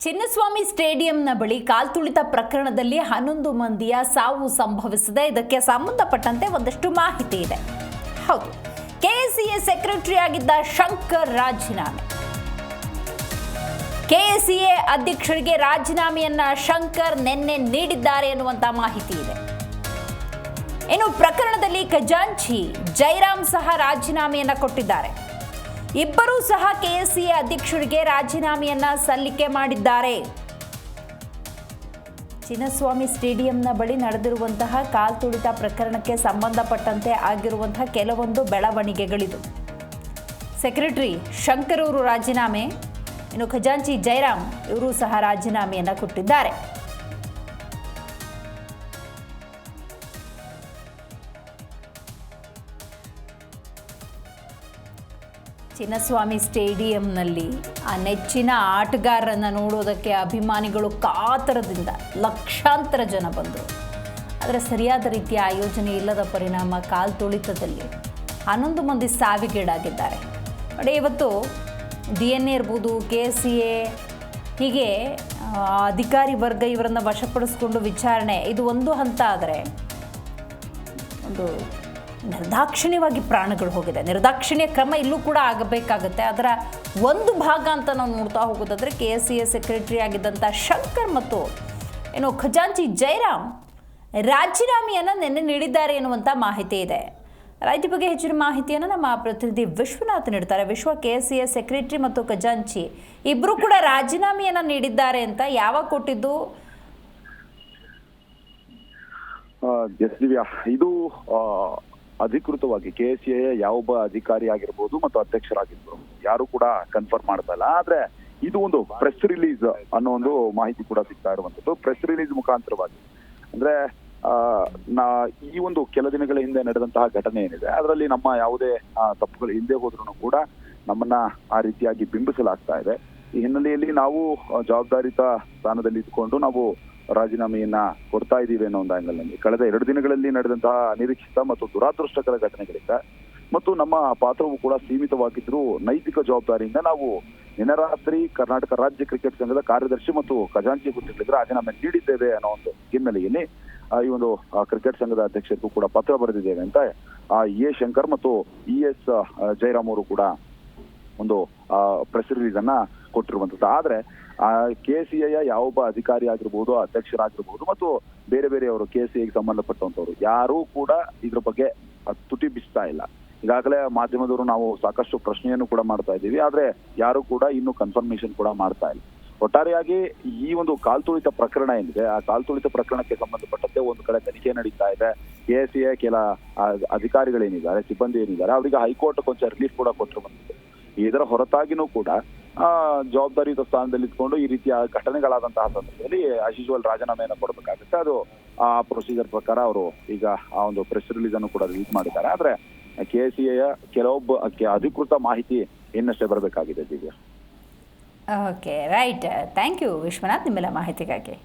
ಚಿನ್ನಸ್ವಾಮಿ ಸ್ಟೇಡಿಯಂನ ಬಳಿ ಕಾಲ್ತುಳಿತ ಪ್ರಕರಣದಲ್ಲಿ 11 ಮಂದಿಯ ಸಾವು ಸಂಭವಿಸಿದೆ. ಇದಕ್ಕೆ ಸಂಬಂಧಪಟ್ಟಂತೆ ಒಂದಷ್ಟು ಮಾಹಿತಿ ಇದೆ. ಹೌದು, ಕೆಎಸ್ಸಿಎ ಸೆಕ್ರೆಟರಿ ಆಗಿದ್ದ ಶಂಕರ್ ರಾಜೀನಾಮೆ. ಕೆಎಸ್ಸಿಎ ಅಧ್ಯಕ್ಷರಿಗೆ ರಾಜೀನಾಮೆಯನ್ನ ಶಂಕರ್ ನಿನ್ನೆ ನೀಡಿದ್ದಾರೆ ಎನ್ನುವಂತ ಮಾಹಿತಿ ಇದೆ. ಇನ್ನು ಪ್ರಕರಣದಲ್ಲಿ ಖಜಾಂಚಿ ಜೈರಾಮ್ ಸಹ ರಾಜೀನಾಮೆಯನ್ನ ಕೊಟ್ಟಿದ್ದಾರೆ. ಇಬ್ಬರೂ ಸಹ ಕೆಎಸ್ಸಿಎ ಅಧ್ಯಕ್ಷರಿಗೆ ರಾಜೀನಾಮೆಯನ್ನ ಸಲ್ಲಿಕೆ ಮಾಡಿದ್ದಾರೆ. ಚಿನ್ನಸ್ವಾಮಿ ಸ್ಟೇಡಿಯಂನ ಬಳಿ ನಡೆದಿರುವಂತಹ ಕಾಲ್ತುಳಿತ ಪ್ರಕರಣಕ್ಕೆ ಸಂಬಂಧಪಟ್ಟಂತೆ ಆಗಿರುವಂತಹ ಕೆಲವೊಂದು ಬೆಳವಣಿಗೆಗಳಿದು. ಸೆಕ್ರೆಟರಿ ಶಂಕರ್ ಅವರು ರಾಜೀನಾಮೆ, ಇನ್ನು ಖಜಾಂಚಿ ಜೈರಾಮ್ ಇವರು ಸಹ ರಾಜೀನಾಮೆಯನ್ನ ಕೊಟ್ಟಿದ್ದಾರೆ. ಚಿನ್ನಸ್ವಾಮಿ ಸ್ಟೇಡಿಯಂನಲ್ಲಿ ಆ ನೆಚ್ಚಿನ ಆಟಗಾರರನ್ನು ನೋಡೋದಕ್ಕೆ ಅಭಿಮಾನಿಗಳು ಕಾತರದಿಂದ ಲಕ್ಷಾಂತರ ಜನ ಬಂದರು. ಆದರೆ ಸರಿಯಾದ ರೀತಿಯ ಆಯೋಜನೆ ಇಲ್ಲದ ಪರಿಣಾಮ ಕಾಲ್ತುಳಿತದಲ್ಲಿ 11 ಮಂದಿ ಸಾವಿಗೀಡಾಗಿದ್ದಾರೆ. ನೋಡಿ, ಇವತ್ತು DNA ಇರ್ಬೋದು, ಕೆಎಸ್ಸಿಎ ಹೀಗೆ ಅಧಿಕಾರಿ ವರ್ಗ ಇವರನ್ನು ವಶಪಡಿಸಿಕೊಂಡು ವಿಚಾರಣೆ ಇದು ಒಂದು ಹಂತ ಆದರೆ, ಒಂದು ನಿರ್ದಾಕ್ಷಿಣ್ಯವಾಗಿ ಪ್ರಾಣಗಳು ಹೋಗಿದೆ. ನಿರ್ದಾಕ್ಷಿಣ್ಯ ಕ್ರಮ ಇಲ್ಲೂ ಕೂಡ ಆಗಬೇಕಾಗುತ್ತೆ. ಅದರ ಒಂದು ಭಾಗ ಅಂತ ನಾವು ನೋಡ್ತಾ ಹೋಗೋದಾದರೆ ಕೆಎಸ್ಸಿಎ ಸೆಕ್ರೆಟರಿ ಆಗಿದ್ದಂಥ ಶಂಕರ್ ಮತ್ತು ಏನು ಖಜಾಂಚಿ ಜೈರಾಮ್ ರಾಜೀನಾಮೆಯನ್ನು ನಿನ್ನೆ ನೀಡಿದ್ದಾರೆ ಎನ್ನುವಂಥ ಮಾಹಿತಿ ಇದೆ. ರೈತ ಬಗ್ಗೆ ಹೆಚ್ಚಿನ ಮಾಹಿತಿಯನ್ನು ನಮ್ಮ ಪ್ರತಿನಿಧಿ ವಿಶ್ವನಾಥ್ ನೀಡ್ತಾರೆ. ವಿಶ್ವ, ಕೆಎಸ್ಸಿಎ ಸೆಕ್ರೆಟರಿ ಮತ್ತು ಖಜಾಂಚಿ ಇಬ್ಬರು ಕೂಡ ರಾಜೀನಾಮೆಯನ್ನು ನೀಡಿದ್ದಾರೆ ಅಂತ ಯಾವಾಗ ಕೊಟ್ಟಿದ್ದು? ಇದು ಅಧಿಕೃತವಾಗಿ ಕೆಎಸ್ಸಿಎ ಯಾವೊಬ್ಬ ಅಧಿಕಾರಿ ಆಗಿರ್ಬೋದು ಮತ್ತು ಅಧ್ಯಕ್ಷರಾಗಿರ್ಬೋದು ಯಾರು ಕೂಡ ಕನ್ಫರ್ಮ್ ಮಾಡ್ತಾ ಇಲ್ಲ. ಆದ್ರೆ ಇದು ಒಂದು ಪ್ರೆಸ್ ರಿಲೀಸ್ ಅನ್ನೋ ಒಂದು ಮಾಹಿತಿ ಕೂಡ ಸಿಗ್ತಾ ಇರುವಂತದ್ದು. ಪ್ರೆಸ್ ರಿಲೀಸ್ ಮುಖಾಂತರವಾಗಿ ಅಂದ್ರೆ ಈ ಒಂದು ಕೆಲ ದಿನಗಳ ಹಿಂದೆ ನಡೆದಂತಹ ಘಟನೆ ಏನಿದೆ ಅದರಲ್ಲಿ ನಮ್ಮ ಯಾವುದೇ ತಪ್ಪುಗಳು ಹಿಂದೆ ಹೋದ್ರೂ ಕೂಡ ನಮ್ಮನ್ನ ಆ ರೀತಿಯಾಗಿ ಬಿಂಬಿಸಲಾಗ್ತಾ ಇದೆ. ಈ ಹಿನ್ನೆಲೆಯಲ್ಲಿ ನಾವು ಜವಾಬ್ದಾರಿತ ಸ್ಥಾನದಲ್ಲಿ ಇದ್ಕೊಂಡು ನಾವು ರಾಜೀನಾಮೆಯನ್ನ ಕೊಡ್ತಾ ಇದ್ದೀವಿ ಅನ್ನೋ ಒಂದು ಆಂಗಲ್ ನಲ್ಲಿ ಕಳೆದ 2 ದಿನಗಳಲ್ಲಿ ನಡೆದಂತಹ ಅನಿರೀಕ್ಷಿತ ಮತ್ತು ದುರಾದೃಷ್ಟಕರ ಘಟನೆಗಳಿಂದ ಮತ್ತು ನಮ್ಮ ಪಾತ್ರವು ಕೂಡ ಸೀಮಿತವಾಗಿದ್ರು ನೈತಿಕ ಜವಾಬ್ದಾರಿಯಿಂದ ನಾವು ನಿನ್ನೆ ರಾತ್ರಿ ಕರ್ನಾಟಕ ರಾಜ್ಯ ಕ್ರಿಕೆಟ್ ಸಂಘದ ಕಾರ್ಯದರ್ಶಿ ಮತ್ತು ಖಜಾಂಚಿ ಹುದ್ದೆಗಳಿಗೆ ರಾಜೀನಾಮೆ ನೀಡಿದ್ದೇವೆ ಅನ್ನೋ ಒಂದು ಹಿನ್ನೆಲೆಯಲ್ಲಿ ಈ ಒಂದು ಕ್ರಿಕೆಟ್ ಸಂಘದ ಅಧ್ಯಕ್ಷರಿಗೂ ಕೂಡ ಪತ್ರ ಬರೆದಿದ್ದೇವೆ ಅಂತ ಎ ಶಂಕರ್ ಮತ್ತು ES ಜೈರಾಮ್ ಅವರು ಕೂಡ ಒಂದು ಪ್ರೆಸ್ ರಿಲೀಸ್ ಅನ್ನ ಕೊಟ್ಟಿರುವಂತದ್ದು. ಆದ್ರೆ ಕೆಎಸ್ಸಿಎ ಯಾವೊಬ್ಬ ಅಧಿಕಾರಿ ಆಗಿರ್ಬೋದು, ಅಧ್ಯಕ್ಷರಾಗಿರ್ಬೋದು ಮತ್ತು ಬೇರೆ ಬೇರೆಯವರು ಕೆಎಸ್ಸಿಎಗೆ ಸಂಬಂಧಪಟ್ಟಂತವ್ರು ಯಾರೂ ಕೂಡ ಇದ್ರ ಬಗ್ಗೆ ತುಟಿ ಬಿಸ್ತಾ ಇಲ್ಲ. ಈಗಾಗಲೇ ಮಾಧ್ಯಮದವರು ನಾವು ಸಾಕಷ್ಟು ಪ್ರಶ್ನೆಯನ್ನು ಕೂಡ ಮಾಡ್ತಾ ಇದ್ದೀವಿ, ಆದ್ರೆ ಯಾರು ಕೂಡ ಇನ್ನೂ ಕನ್ಫರ್ಮೇಶನ್ ಕೂಡ ಮಾಡ್ತಾ ಇಲ್ಲ. ಒಟ್ಟಾರೆಯಾಗಿ ಈ ಒಂದು ಕಾಲ್ತುಳಿತ ಪ್ರಕರಣ ಏನಿದೆ ಆ ಕಾಲ್ತುಳಿತ ಪ್ರಕರಣಕ್ಕೆ ಸಂಬಂಧಪಟ್ಟಂತೆ ಒಂದು ಕಡೆ ತನಿಖೆ ನಡೀತಾ ಇದೆ. ಕೆಎಸ್ಸಿಎ ಕೆಲ ಅಧಿಕಾರಿಗಳೇನಿದ್ದಾರೆ, ಸಿಬ್ಬಂದಿ ಏನಿದ್ದಾರೆ ಅವರಿಗೆ ಹೈಕೋರ್ಟ್ ಕೊಂಚ ರಿಲೀಫ್ ಕೂಡ ಕೊಟ್ಟಿರುವಂತದ್ದು. ಇದರ ಹೊರತಾಗಿನೂ ಕೂಡ ಜವಾಬ್ದಾರಿಯುತ ಸ್ಥಾನದಲ್ಲಿ ಇಟ್ಕೊಂಡು ಈ ರೀತಿಯ ಘಟನೆಗಳಾದಂತಹ ಸಂದರ್ಭದಲ್ಲಿ ಆಸ್ ಯೂಶುವಲ್ ರಾಜೀನಾಮೆಯನ್ನು ಕೊಡಬೇಕಾಗುತ್ತೆ. ಅದು ಆ ಪ್ರೊಸೀಜರ್ ಪ್ರಕಾರ ಅವರು ಈಗ ಆ ಒಂದು ಪ್ರೆಸ್ ರಿಲೀಸ್ ಅನ್ನು ಕೂಡ ರಿಲೀಸ್ ಮಾಡಿದ್ದಾರೆ. ಆದ್ರೆ ಕೆಎಸ್ಸಿಎಯ ಕೆಲವೊಬ್ಬ ಅಧಿಕೃತ ಮಾಹಿತಿ ಇನ್ನಷ್ಟೇ ಬರಬೇಕಾಗಿದೆ. Divya. Okay, right. Thank you Vishwanath, ನಿಮ್ಮೆಲ್ಲ ಮಾಹಿತಿಗಾಗಿ.